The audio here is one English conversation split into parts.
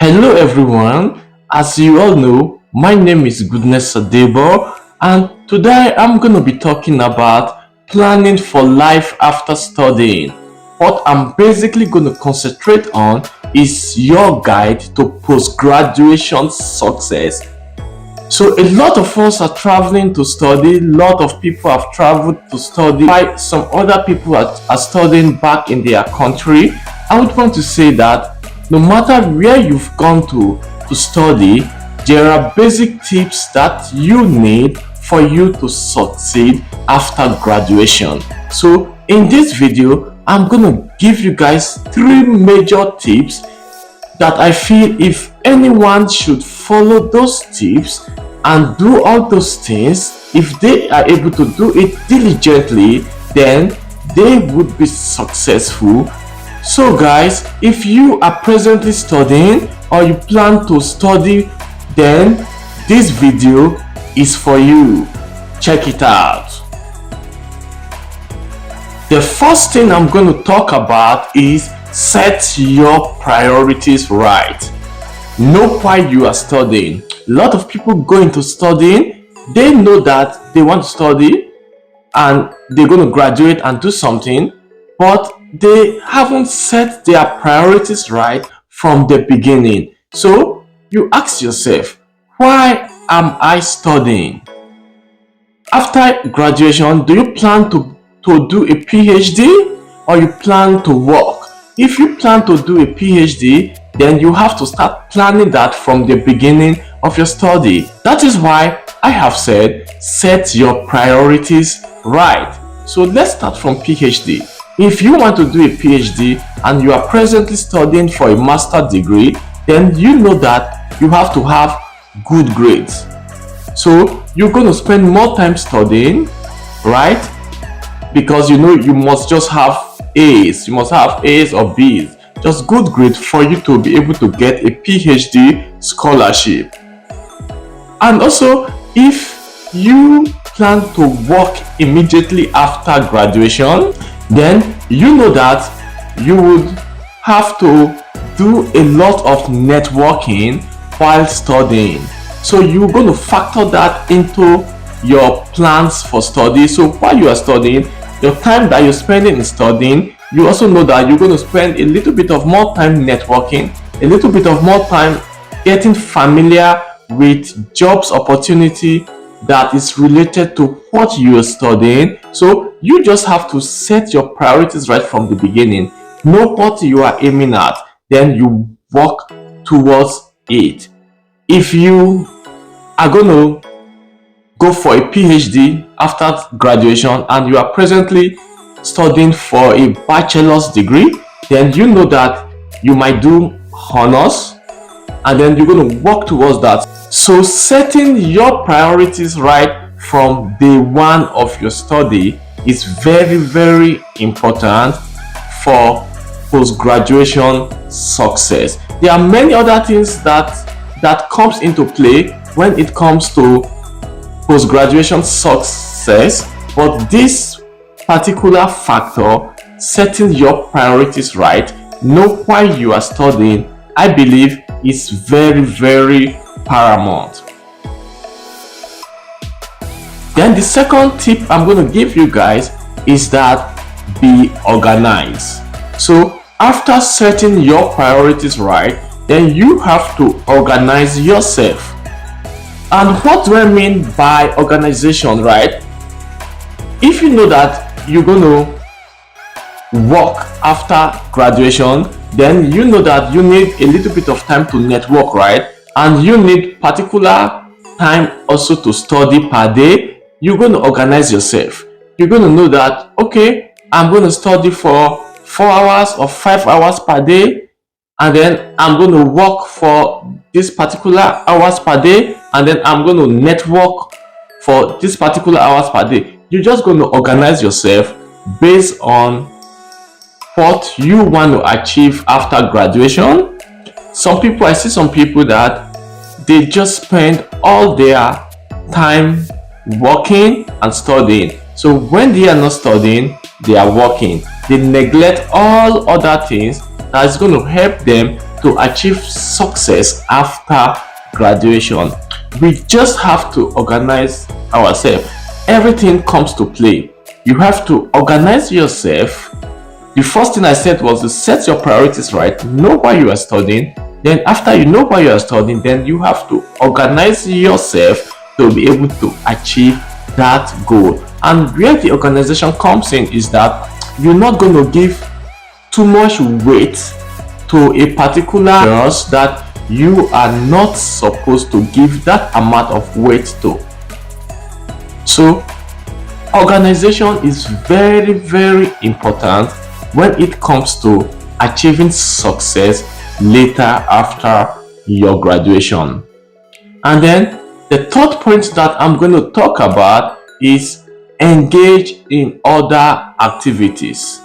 Hello everyone, as you all know, my name is Goodness Adebo and today I'm going to be talking about planning for life after studying. What I'm basically going to concentrate on is your guide to post-graduation success. So a lot of us are traveling to study, a lot of people have traveled to study, while some other people are studying back in their country. I would want to say that no matter where you've gone to study, there are basic tips that you need for you to succeed after graduation. So in this video, I'm going to give you guys 3 major tips that I feel if anyone should follow those tips and do all those things, if they are able to do it diligently, then they would be successful. So guys, if you are presently studying or you plan to study, then this video is for you. Check it out. The first thing I'm going to talk about is set your priorities right. Know why you are studying. A lot of people go into studying, they know that they want to study and they're going to graduate and do something, but they haven't set their priorities right from the beginning. So you ask yourself, why am I studying? After graduation, do you plan to do a PhD or you plan to work? If you plan to do a PhD, then you have to start planning that from the beginning of your study. That is why I have said set your priorities right. So let's start from PhD. If you want to do a PhD and you are presently studying for a master's degree, then you know that you have to have good grades. So you're going to spend more time studying, right? Because you know you must just have A's. You must have A's or B's. Just good grades for you to be able to get a PhD scholarship. And also, if you plan to work immediately after graduation, then you know that you would have to do a lot of networking while studying. So you're going to factor that into your plans for study. So while you are studying, your time that you're spending in studying, you also know that you're going to spend a little bit of more time networking, a little bit of more time getting familiar with jobs opportunity that is related to what you are studying. So you just have to set your priorities right from the beginning. Know what you are aiming at, then you work towards it. If you are going to go for a PhD after graduation and you are presently studying for a bachelor's degree, then you know that you might do honors and then you're going to work towards that. So setting your priorities right from day one of your study is very, very important for post-graduation success. There are many other things that comes into play when it comes to post-graduation success, but this particular factor, setting your priorities right, know why you are studying, I believe is very, very paramount. Then the second tip I'm going to give you guys is that be organized. So after setting your priorities right, then you have to organize yourself. And what do I mean by organization, right? If you know that you're going to work after graduation, then you know that you need a little bit of time to network, right? And you need particular time also to study per day. You're going to organize yourself. You're going to know that, okay, I'm going to study for 4 hours or 5 hours per day, and then I'm going to work for this particular hours per day, and then I'm going to network for this particular hours per day. You're just going to organize yourself based on what you want to achieve after graduation. I see some people that they just spend all their time working and studying. So when they are not studying, they are working. They neglect all other things that is going to help them to achieve success after graduation. We just have to organize ourselves. Everything comes to play. You have to organize yourself. The first thing I said was to set your priorities right, know why you are studying. Then after you know why you are studying, then you have to organize yourself to be able to achieve that goal. And where the organization comes in is that you're not going to give too much weight to a particular course that you are not supposed to give that amount of weight to. So organization is very, very important when it comes to achieving success later after your graduation. And then the third point that I'm going to talk about is engage in other activities.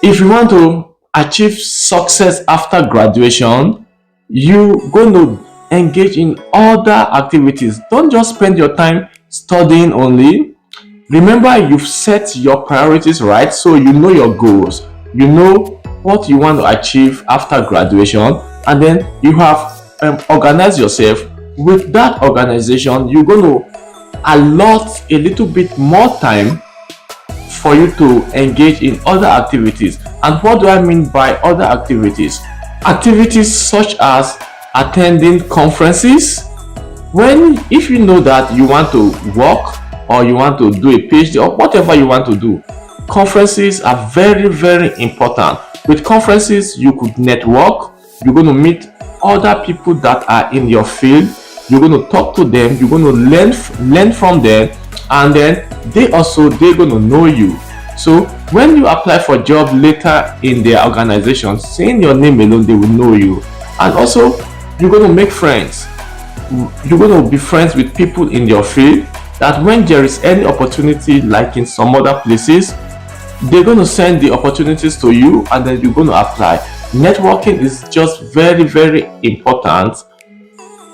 If you want to achieve success after graduation, you're going to engage in other activities. Don't just spend your time studying only. Remember, you've set your priorities right, so you know your goals, you know what you want to achieve after graduation, and then you have organized yourself. With that organization, you're going to allot a little bit more time for you to engage in other activities. And what do I mean by other activities? Activities such as attending conferences. If you know that you want to work or you want to do a PhD or whatever you want to do, conferences are very, very important. With conferences, you could network. You're going to meet other people that are in your field. You're going to talk to them. You're going to learn from them, and then they're going to know you. So when you apply for a job later in their organization, saying your name alone, they will know you. And also, you're going to make friends. You're going to be friends with people in your field, that when there is any opportunity like in some other places, they're going to send the opportunities to you, and then you're going to apply. Networking is just very, very important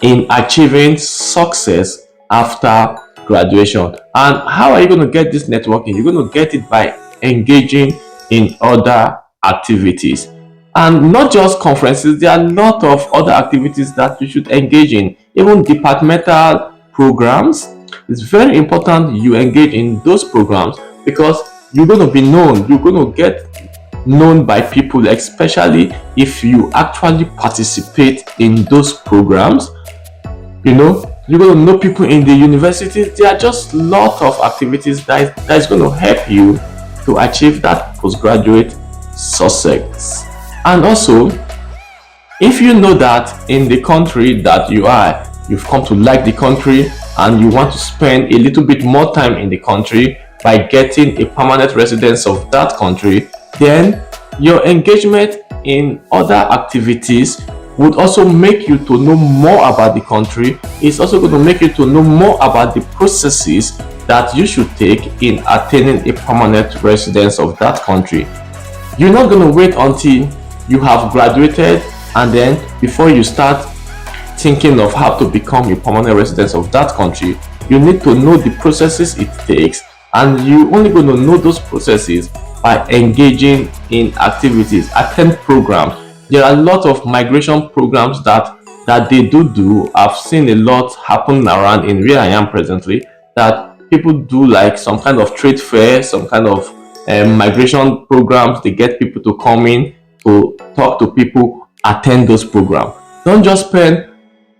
in achieving success after graduation. And how are you going to get this networking? You're going to get it by engaging in other activities. And not just conferences, there are a lot of other activities that you should engage in. Even departmental programs. It's very important you engage in those programs, because you're going to be known. You're going to get known by people, especially if you actually participate in those programs. You're going to know people in the university. There are just a lot of activities that is going to help you to achieve that postgraduate success. And also, if you know that in the country that you've come to like the country, and you want to spend a little bit more time in the country by getting a permanent residence of that country, then your engagement in other activities would also make you to know more about the country. It's also going to make you to know more about the processes that you should take in attaining a permanent residence of that country. You're not going to wait until you have graduated and then before you start thinking of how to become a permanent resident of that country. You need to know the processes it takes, and you're only going to know those processes by engaging in activities, attend programs. There are a lot of migration programs that they do. I've seen a lot happen around in where I am presently, that people do like some kind of trade fair, some kind of migration programs. They get people to come in to talk to people, attend those programs. Don't just spend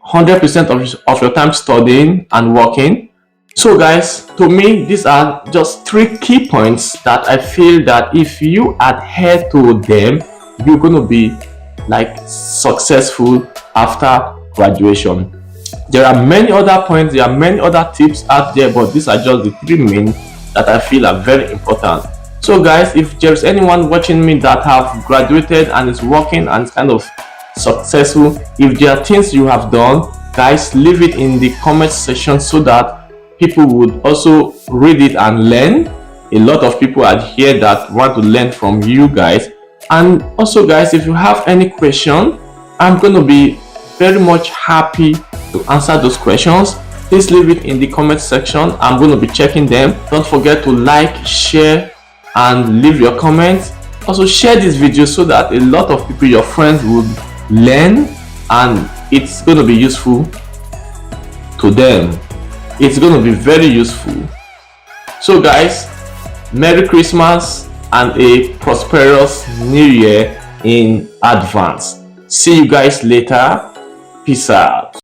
100% of your time studying and working. So guys, to me, these are just 3 key points that I feel that if you adhere to them, you're going to be like successful after graduation. There are many other points, there are many other tips out there, but these are just the 3 main that I feel are very important. So guys, if there's anyone watching me that have graduated and is working and is kind of successful, if there are things you have done, guys, leave it in the comment section so that people would also read it and learn. A lot of people are here that want to learn from you guys. And also guys, if you have any question, I'm going to be very much happy to answer those questions. Please leave it in the comment section. I'm going to be checking them. Don't forget to like, share and leave your comments. Also share this video so that a lot of people, your friends, would learn, and it's going to be useful to them. It's going to be very useful. So guys, Merry Christmas and a prosperous New Year in advance. See you guys later. Peace out.